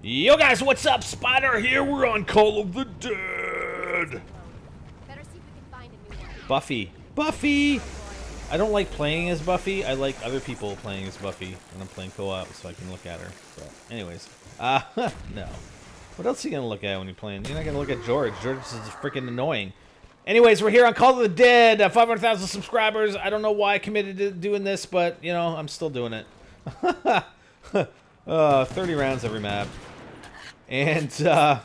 Yo guys, what's up? Spider here. We're on Call of the Dead. Better see if we can find a new one. Buffy. Buffy! I don't like playing as Buffy. I like other people playing as Buffy when I'm playing co-op so I can look at her. But anyways. No. What else are you gonna look at when you're playing? You're not gonna look at George. George is freaking annoying. Anyways, we're here on Call of the Dead. 500,000 subscribers. I don't know why I committed to doing this, but, you know, I'm still doing it. 30 rounds every map. And, I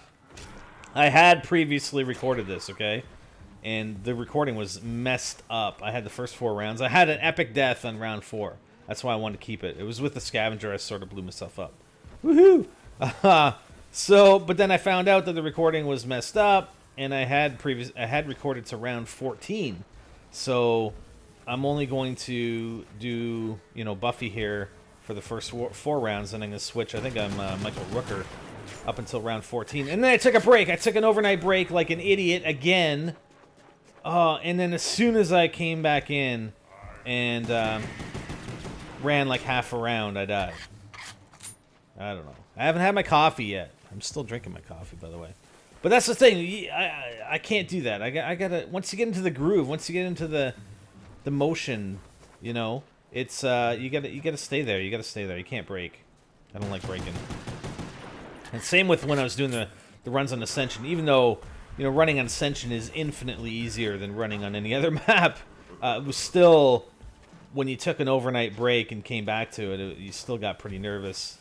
had previously recorded this, okay? And the recording was messed up. I had the first 4 rounds. I had an epic death on round 4. That's why I wanted to keep it. It was with the scavenger. I sort of blew myself up. Woohoo! But then I found out that the recording was messed up, and I had recorded to round 14. So I'm only going to do, you know, Buffy here for the first 4 rounds, and I'm going to switch. I think I'm Michael Rooker up until round 14. And then I took a break. I took an overnight break like an idiot again. And then as soon as I came back in and ran like half a round, I died. I don't know. I haven't had my coffee yet. I'm still drinking my coffee, by the way. But that's the thing. I can't do that. I gotta. Once you get into the groove, once you get into the motion, you know, it's you gotta stay there. You gotta stay there. You can't break. I don't like breaking. And same with when I was doing the runs on Ascension. Even though, you know, running on Ascension is infinitely easier than running on any other map, it was still, when you took an overnight break and came back to it, you still got pretty nervous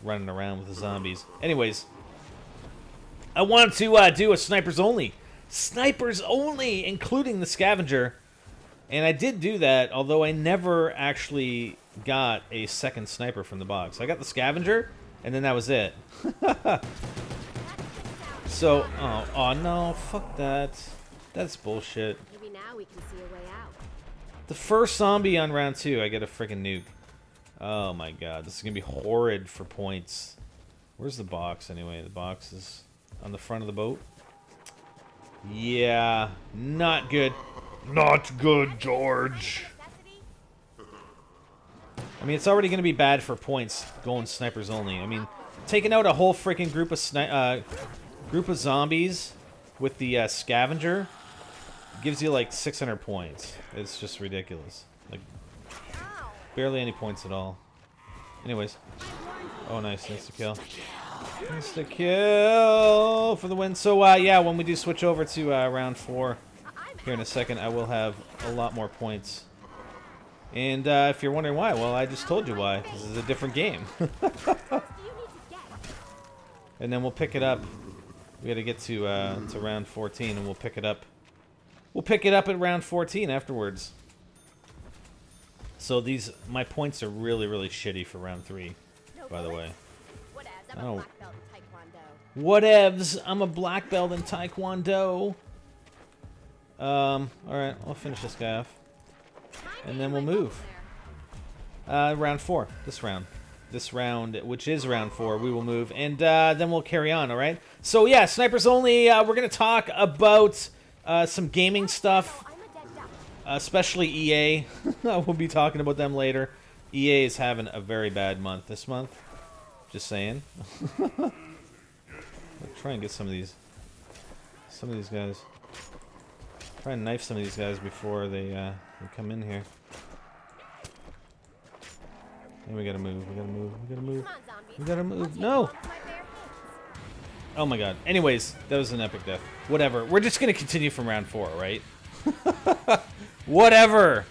running around with the zombies. Anyways, I wanted to do a snipers only. Snipers only, including the scavenger. And I did do that, although I never actually got a second sniper from the box. I got the scavenger, and then that was it. So, oh no, fuck that. That's bullshit. Maybe now we can see a way out. The first zombie on round 2, I get a freaking nuke. Oh my god, this is gonna be horrid for points. Where's the box anyway? The box is on the front of the boat. Yeah, not good. Not good, George. I mean, it's already gonna be bad for points going snipers only. I mean, taking out a whole freaking group of zombies with the scavenger gives you like 600 points. It's just ridiculous. Like, barely any points at all. Anyways. Oh, nice. Nice to kill. Nice to kill for the win. So, yeah, when we do switch over to round 4 here in a second, I will have a lot more points. And if you're wondering why, well, I just told you why. This is a different game. And then we'll pick it up. We got to get to round 14, and we'll pick it up. We'll pick it up at round 14 afterwards. So my points are really, really shitty for round 3, by the way. Oh. Whatevs, I'm a black belt in Taekwondo. Alright, I'll finish this guy off. And then we'll move. Round 4, this round. This round, which is round 4, we will move. And then we'll carry on, alright? So yeah, snipers only, we're going to talk about some gaming stuff. Especially EA. We'll be talking about them later. EA is having a very bad month this month. Just saying. I'll try and get some of these guys. Try and knife some of these guys before they come in here. And we gotta move. We gotta move. We gotta move. We gotta move. No. Oh my god. Anyways, that was an epic death. Whatever. We're just gonna continue from round 4, right? Whatever.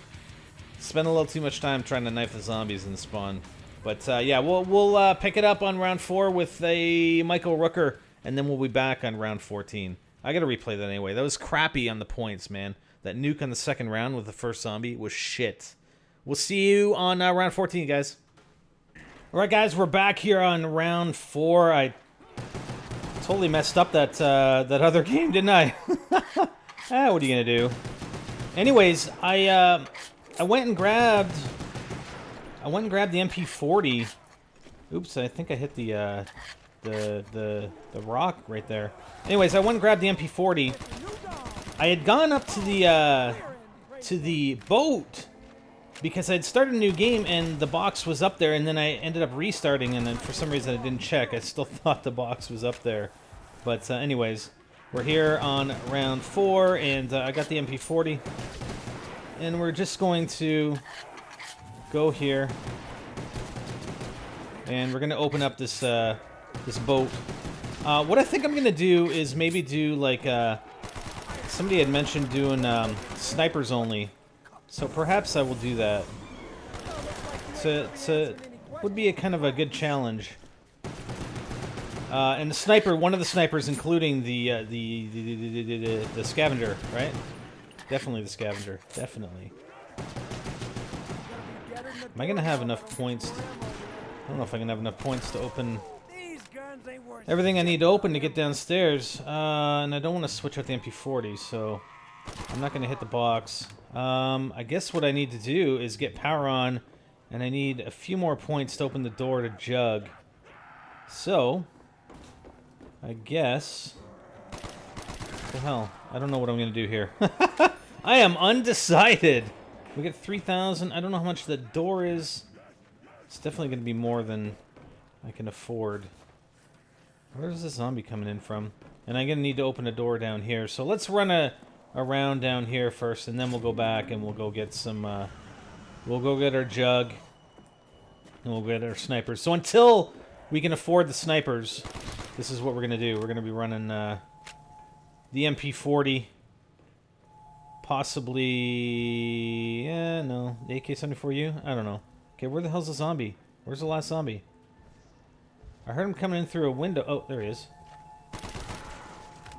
Spend a little too much time trying to knife the zombies in the spawn. But yeah, we'll pick it up on round 4 with a Michael Rooker, and then we'll be back on round 14. I gotta replay that anyway. That was crappy on the points, man. That nuke on the second round with the first zombie was shit. We'll see you on round 14, guys. Alright, guys, we're back here on round 4. I totally messed up that other game, didn't I? What are you gonna do? Anyways, I went and grabbed the MP40. Oops, I think I hit the rock right there. Anyways, I went and grabbed the MP40. I had gone up to the boat because I'd started a new game and the box was up there, and then I ended up restarting, and then for some reason I didn't check. I still thought the box was up there. But anyways, we're here on round 4, and I got the MP40. And we're just going to go here. And we're going to open up this this boat. What I think I'm going to do is maybe do like... somebody had mentioned doing snipers only. So perhaps I will do that. Would be a kind of a good challenge. And the sniper, one of the snipers, including the scavenger, right? Definitely the scavenger. Definitely. Am I gonna have enough points? I don't know if I'm gonna have enough points to open everything I need to open to get downstairs. And I don't want to switch out the MP40, so I'm not gonna hit the box. I guess what I need to do is get power on, and I need a few more points to open the door to Jug. So, I guess... What the hell? I don't know what I'm gonna do here. I am undecided! We get 3,000. I don't know how much the door is. It's definitely gonna be more than I can afford. Where's the zombie coming in from? And I'm gonna need to open a door down here. So let's run around down here first, and then we'll go back and we'll go get some, we'll go get our Jug, and we'll get our snipers. So until we can afford the snipers, this is what we're gonna do. We're gonna be running, the MP40, possibly, no, the AK-74U? I don't know. Okay, where the hell's the zombie? Where's the last zombie? I heard him coming in through a window. Oh, there he is.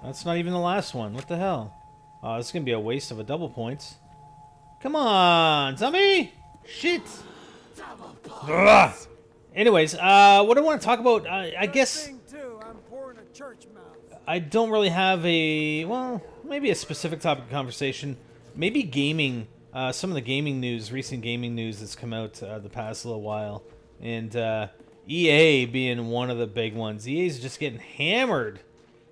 That's not even the last one. What the hell? Oh, this is going to be a waste of a double points. Come on, zombie! Shit! Ugh. Anyways, what I want to talk about, I guess... I don't really have a... Well, maybe a specific topic of conversation. Maybe gaming. Some of the gaming news, recent gaming news that's come out the past little while. And EA being one of the big ones. EA's just getting hammered.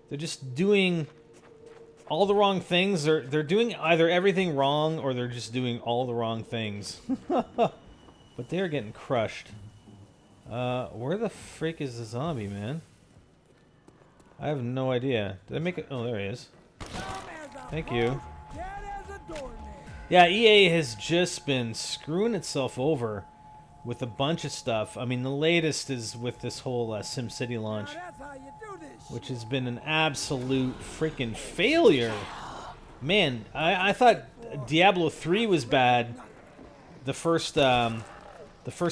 They're just doing... all the wrong things. They're doing either everything wrong or they're just doing all the wrong things. But they're getting crushed. Where the frick is the zombie, man? I have no idea. Did I make it? Oh, there he is. Thank you. Yeah, EA has just been screwing itself over with a bunch of stuff. I mean, the latest is with this whole SimCity launch, which has been an absolute freaking failure. Man, I thought Diablo 3 was bad the first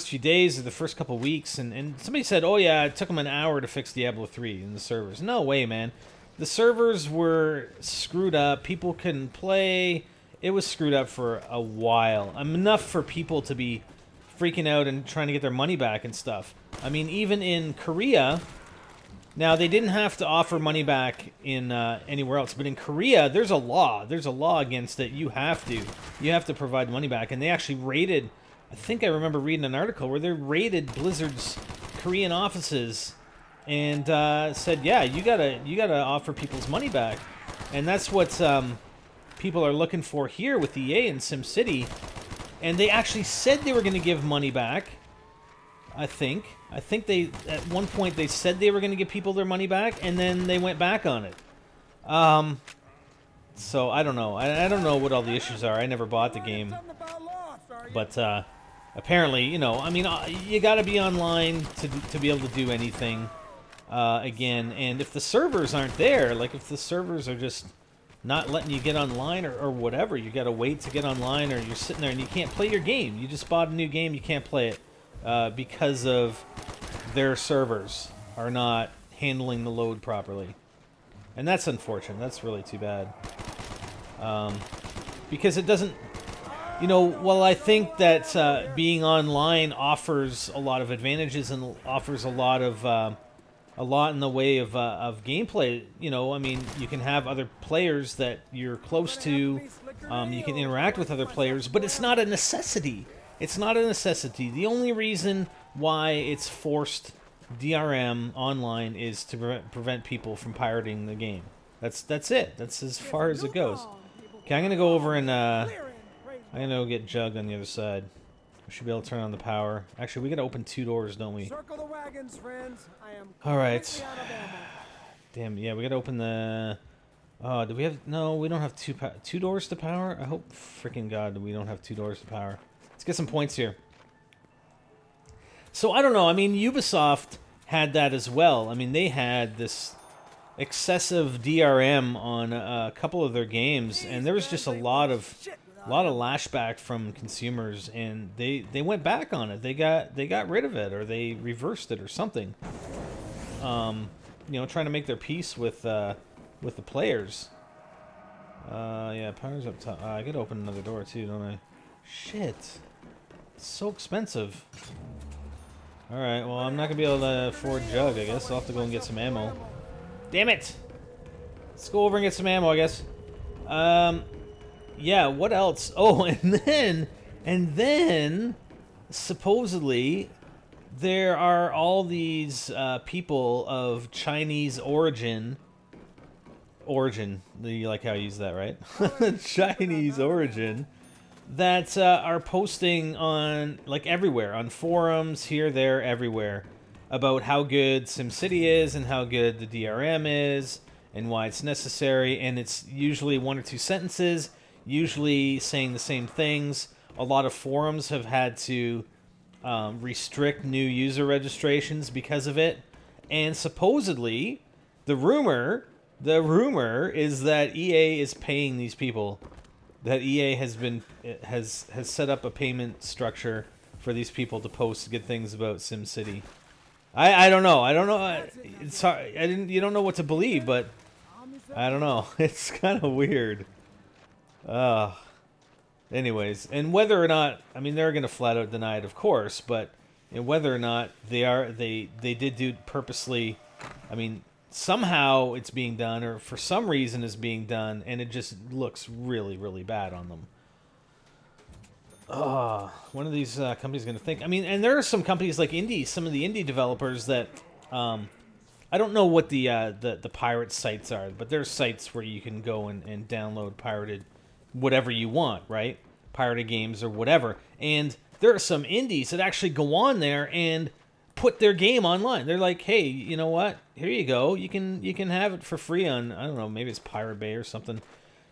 few days or the first couple weeks, and somebody said, oh yeah, it took them an hour to fix Diablo 3 in the servers. No way, man. The servers were screwed up. People couldn't play. It was screwed up for a while. Enough for people to be freaking out and trying to get their money back and stuff. I mean, even in Korea... Now, they didn't have to offer money back in anywhere else, but in Korea, there's a law. There's a law against it. You have to. You have to provide money back. And they actually raided... I think I remember reading an article where they raided Blizzard's Korean offices and said, yeah, you gotta offer people's money back. And that's what people are looking for here with EA and SimCity. And they actually said they were going to give money back, I think. I think they, at one point, they said they were going to give people their money back, and then they went back on it. So, I don't know. I don't know what all the issues are. I never bought the game. But, apparently, you know, I mean, you gotta be online to be able to do anything, again. And if the servers aren't there, like if the servers are just not letting you get online or whatever, you gotta wait to get online, or you're sitting there and you can't play your game. You just bought a new game, you can't play it. Because of their servers are not handling the load properly. And that's unfortunate. That's really too bad. Because it doesn't... You know, while I think that being online offers a lot of advantages and offers a lot in the way of gameplay, you know, I mean, you can have other players that you're close to, you can interact with other players, but it's not a necessity. It's not a necessity. The only reason why it's forced DRM online is to prevent people from pirating the game. That's it. That's as far as it goes. Okay, I'm gonna go over and I'm gonna go get Jug on the other side. We should be able to turn on the power. Actually, we gotta open 2 doors, don't we? Circle the wagons, friends. I am All right. completely out of ammo. Damn, yeah, we gotta open the... Oh, do we have... No, we don't have 2 doors to power? I hope freaking God we don't have 2 doors to power. Let's get some points here. So, I don't know. I mean, Ubisoft had that as well. I mean, they had this excessive DRM on a couple of their games, and there was just a lot of lashback from consumers, and they went back on it. They got rid of it, or they reversed it, or something. You know, trying to make their peace with the players. Yeah, power's up top. I gotta open another door too, don't I? Shit, it's so expensive. All right, well, I'm not gonna be able to afford Jug. I guess I'll have to go and get some ammo. Damn it! Let's go over and get some ammo, I guess. Yeah, what else? Oh, and then, supposedly, there are all these people of Chinese origin. You like how I use that, right? Chinese origin. That are posting on, like, everywhere. On forums, here, there, everywhere. About how good SimCity is and how good the DRM is and why it's necessary. And it's usually 1 or 2 sentences, usually saying the same things. A lot of forums have had to restrict new user registrations because of it. And supposedly, the rumor is that EA is paying these people. That EA has set up a payment structure for these people to post good things about SimCity. I don't know. It's hard. You don't know what to believe, but I don't know. It's kind of weird. Anyways, and whether or not, I mean, they're gonna flat out deny it, of course, but whether or not they did do purposely, I mean, somehow it's being done, or for some reason it's being done, and it just looks really, really bad on them. One of these companies going to think. I mean, and there are some companies like some of the indie developers that, I don't know what the pirate sites are, but there's sites where you can go and download pirated whatever you want, right? Pirated games or whatever. And there are some indies that actually go on there and put their game online. They're like, hey, you know what? Here you go. You can have it for free on, I don't know, maybe it's Pirate Bay or something.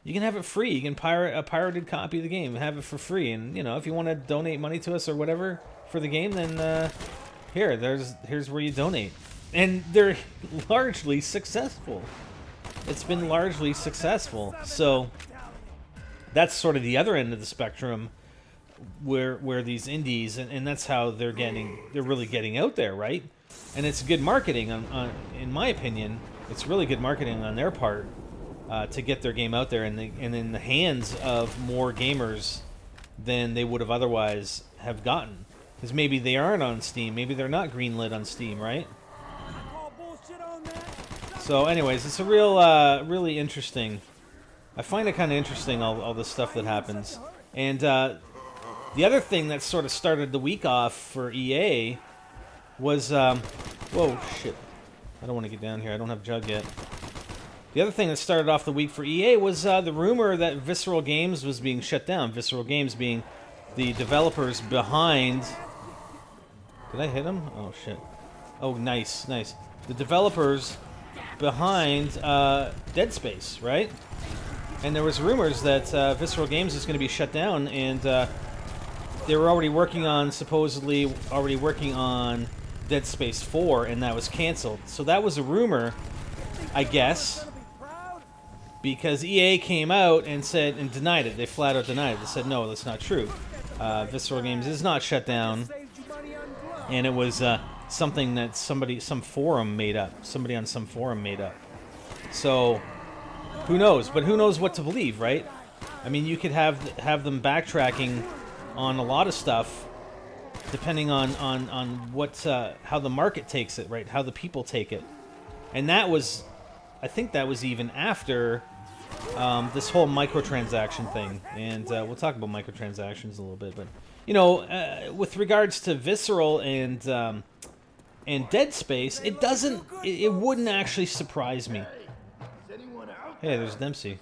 You can have it free. You can pirate a pirated copy of the game and have it for free. And, you know, if you want to donate money to us or whatever for the game, then here's where you donate. And they're largely successful. It's been largely successful. So that's sort of the other end of the spectrum where these indies, and that's how they're really getting out there, right? And it's good marketing, in my opinion. It's really good marketing on their part. To get their game out there and in the hands of more gamers than they would have otherwise have gotten. Because maybe they aren't on Steam. Maybe they're not greenlit on Steam, right? So anyways, it's a really interesting... I find it kind of interesting, all the stuff that happens. And the other thing that sort of started the week off for EA was... whoa, shit. I don't want to get down here. I don't have Jug yet. The other thing that started off the week for EA was the rumor that Visceral Games was being shut down. Visceral Games being the developers behind... Did I hit him? Oh, shit. Oh, nice. The developers behind Dead Space, right? And there was rumors that Visceral Games is going to be shut down, and they were supposedly already working on Dead Space 4, and that was canceled. So that was a rumor, I guess, because EA came out and said, and denied it. They flat out denied it. They said, no, that's not true. Visceral Games is not shut down. And it was something that some forum made up. Somebody on some forum made up. So, who knows? But who knows what to believe, right? I mean, you could have them backtracking on a lot of stuff, depending on what how the market takes it, right? How the people take it. And that was... I think that was even after this whole microtransaction thing, and we'll talk about microtransactions a little bit. But you know, with regards to Visceral and Dead Space, it wouldn't actually surprise me. Hey, there's Dempsey.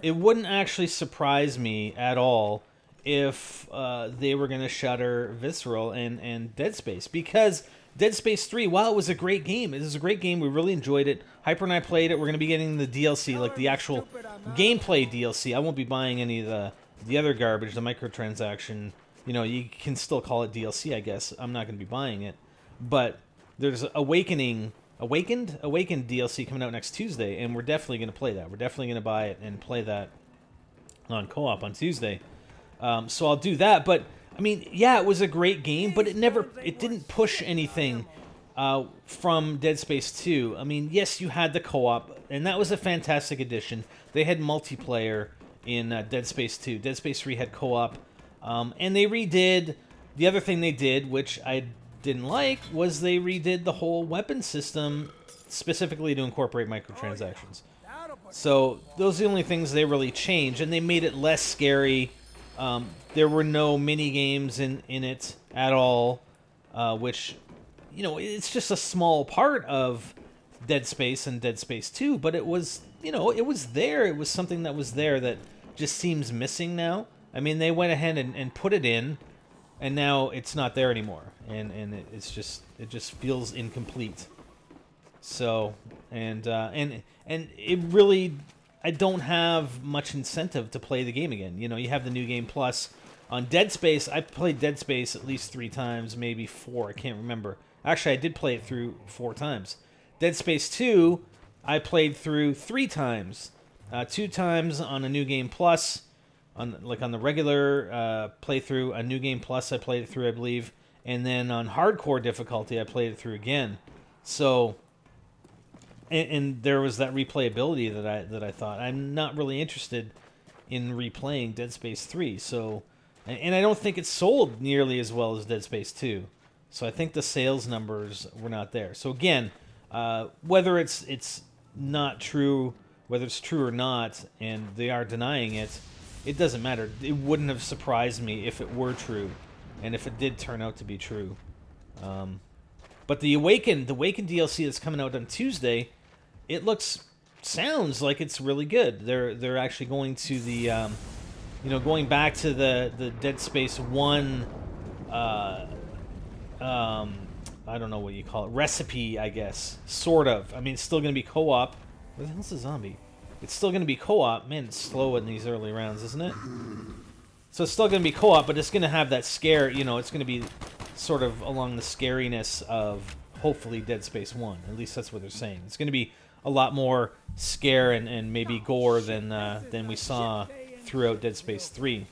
It wouldn't actually surprise me at all if they were going to shutter Visceral and Dead Space, because Dead Space 3, while it was a great game, it was a great game. We really enjoyed it. Hyper and I played it. We're going to be getting the DLC, like the actual gameplay DLC. I won't be buying any of the other garbage, the microtransaction. You know, you can still call it DLC, I guess. I'm not going to be buying it. But there's Awakened DLC coming out next Tuesday, and we're definitely going to play that. We're definitely going to buy it and play that on co-op on Tuesday. So I'll do that. But I mean, yeah, it was a great game, but it didn't push anything from Dead Space 2. I mean, yes, you had the co-op, and that was a fantastic addition. They had multiplayer in Dead Space 2. Dead Space 3 had co-op, and they redid the other thing they did, which I didn't like, was they redid the whole weapon system specifically to incorporate microtransactions. So those are the only things they really changed, and they made it less scary. There were no mini games in it at all, which, you know, it's just a small part of Dead Space and Dead Space 2, but it was, you know, it was there. It was something that was there that just seems missing now. I mean, they went ahead and put it in, and now it's not there anymore, and it just feels incomplete. So, and it really, I don't have much incentive to play the game again. You know, you have the New Game Plus. On Dead Space, I played Dead Space at least 3 times, maybe 4, I can't remember. Actually, I did play it through 4 times. Dead Space 2, I played through 3 times. 2 times on a New Game Plus, on the regular playthrough. A New Game Plus I played it through, I believe. And then on hardcore difficulty, I played it through again. So, and there was that replayability that I thought. I'm not really interested in replaying Dead Space 3, so... And I don't think it sold nearly as well as Dead Space 2. So I think the sales numbers were not there. So again, whether it's not true, whether it's true or not, and they are denying it, it doesn't matter. It wouldn't have surprised me if it were true, and if it did turn out to be true. But the Awakened DLC that's coming out on Tuesday, it sounds like it's really good. They're actually going to the going back to the Dead Space 1, I don't know what you call it, recipe, I guess, sort of. I mean, it's still going to be co-op. Where the hell's the zombie? It's still going to be co-op. Man, it's slow in these early rounds, isn't it? So it's still going to be co-op, but it's going to have that scare, you know, it's going to be sort of along the scariness of, hopefully, Dead Space 1. At least that's what they're saying. It's going to be a lot more scare and maybe gore than we saw throughout Dead Space 3.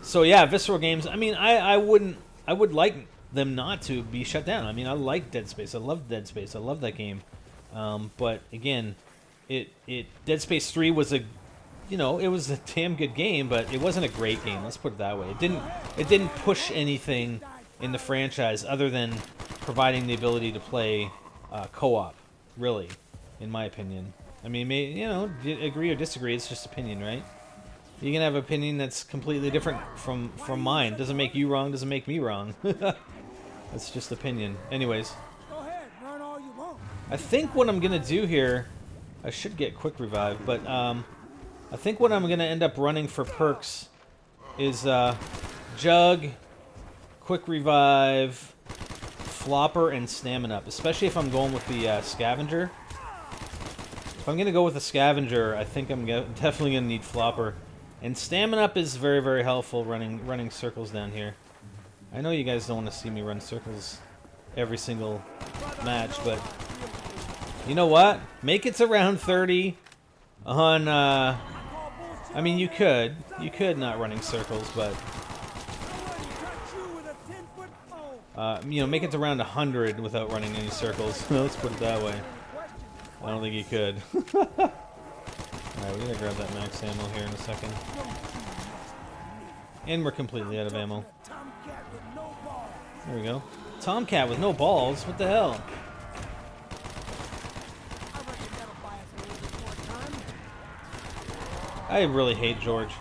So yeah, Visceral Games, I mean, I would like them not to be shut down. I mean, I like Dead Space. I love Dead Space. I love that game. But again, Dead Space 3 was it was a damn good game, but it wasn't a great game. Let's put it that way. It didn't push anything in the franchise other than providing the ability to play co-op, really, in my opinion. I mean, agree or disagree, it's just opinion, right? You can have an opinion that's completely different from mine. Doesn't make you wrong, doesn't make me wrong. That's just opinion. Anyways. Go ahead, run all you want. I think what I'm going to do here, I should get Quick Revive, but I think what I'm going to end up running for perks is Jug, Quick Revive, Flopper, and Stamina Up, especially if I'm going with the Scavenger. If I'm going to go with a Scavenger, I think I'm definitely going to need Flopper. And Stamina Up is very, very helpful running circles down here. I know you guys don't want to see me run circles every single match, but you know what? Make it to round 30 on, I mean, you could not running circles, but, make it to round 100 without running any circles. Let's put it that way. I don't think you could. Alright, we're gonna grab that max ammo here in a second. And we're completely out of ammo. There we go. Tomcat with no balls? What the hell? I really hate George.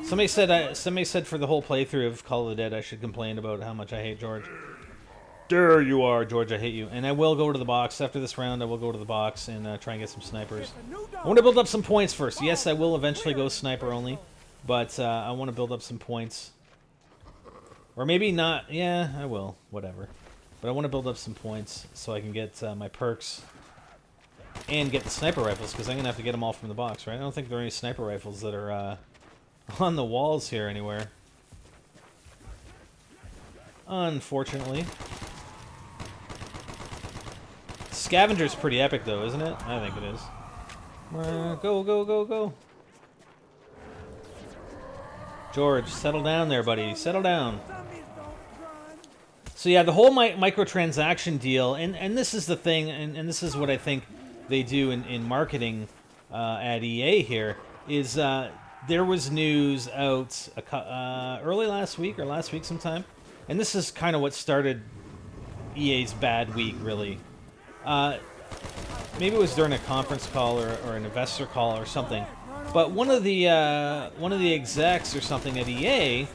Somebody said for the whole playthrough of Call of the Dead I should complain about how much I hate George. There you are, George. I hate you. And I will go to the box. After this round, I will go to the box and try and get some snipers. I want to build up some points first. Yes, I will eventually go sniper only. But I want to build up some points. Or maybe not. Yeah, I will. Whatever. But I want to build up some points so I can get my perks and get the sniper rifles, because I'm going to have to get them all from the box, right? I don't think there are any sniper rifles that are on the walls here anywhere. Unfortunately. Scavenger's pretty epic, though, isn't it? I think it is. Go, go, go, go. George, settle down there, buddy. Settle down. So yeah, the whole microtransaction deal, and this is the thing, and this is what I think they do in marketing at EA here, is there was news out early last week or last week sometime, and this is kind of what started EA's bad week, really. Maybe it was during a conference call or an investor call or something, but one of the execs or something at EA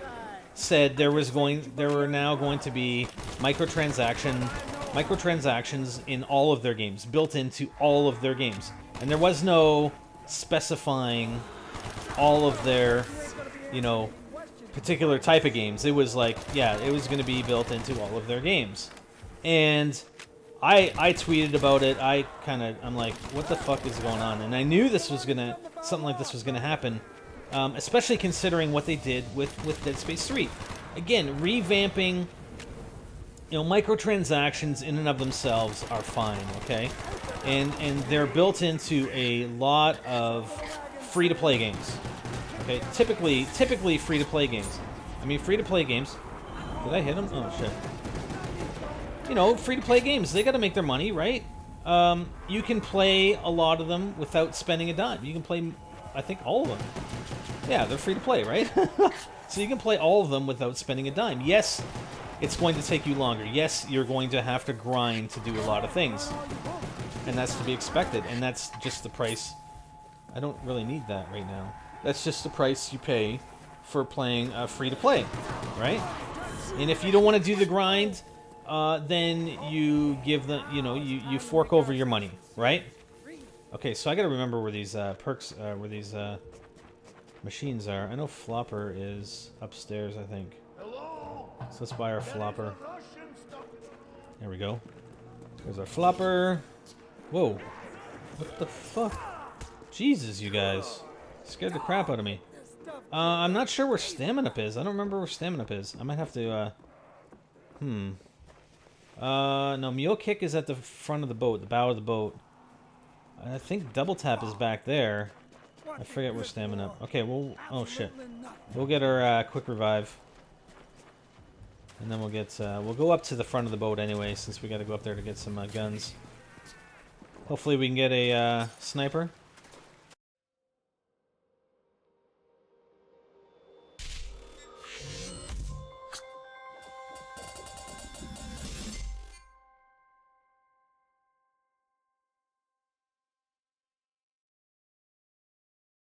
said there were now going to be microtransactions in all of their games, built into all of their games, and there was no specifying all of their, particular type of games. It was like, yeah, it was going to be built into all of their games, and I tweeted about it. I'm like, what the fuck is going on? And I knew something like this was gonna happen, especially considering what they did with Dead Space 3. Again, revamping, microtransactions in and of themselves are fine, okay? And they're built into a lot of free-to-play games, okay? Typically free-to-play games. I mean, free-to-play games. Did I hit him? Oh, shit. Free-to-play games, they gotta make their money, right? You can play a lot of them without spending a dime. You can play, I think, all of them. Yeah, they're free-to-play, right? So you can play all of them without spending a dime. Yes, it's going to take you longer. Yes, you're going to have to grind to do a lot of things. And that's to be expected, and that's just the price. I don't really need that right now. That's just the price you pay for playing free-to-play, right? And if you don't want to do the grind, then you give the, you fork over your money, right? Okay, so I gotta remember where these perks, where these machines are. I know Flopper is upstairs, I think. So let's buy our Flopper. There we go. There's our Flopper. Whoa. What the fuck? Jesus, you guys. Scared the crap out of me. I'm not sure where Stamina Up is. I don't remember where Stamina Up is. I might have to, no, Mule Kick is at the front of the boat, the bow of the boat. I think Double Tap is back there. I forget where Stamina Up. Okay, oh shit. We'll get our quick revive. And then we'll go up to the front of the boat anyway, since we gotta go up there to get some guns. Hopefully we can get a sniper.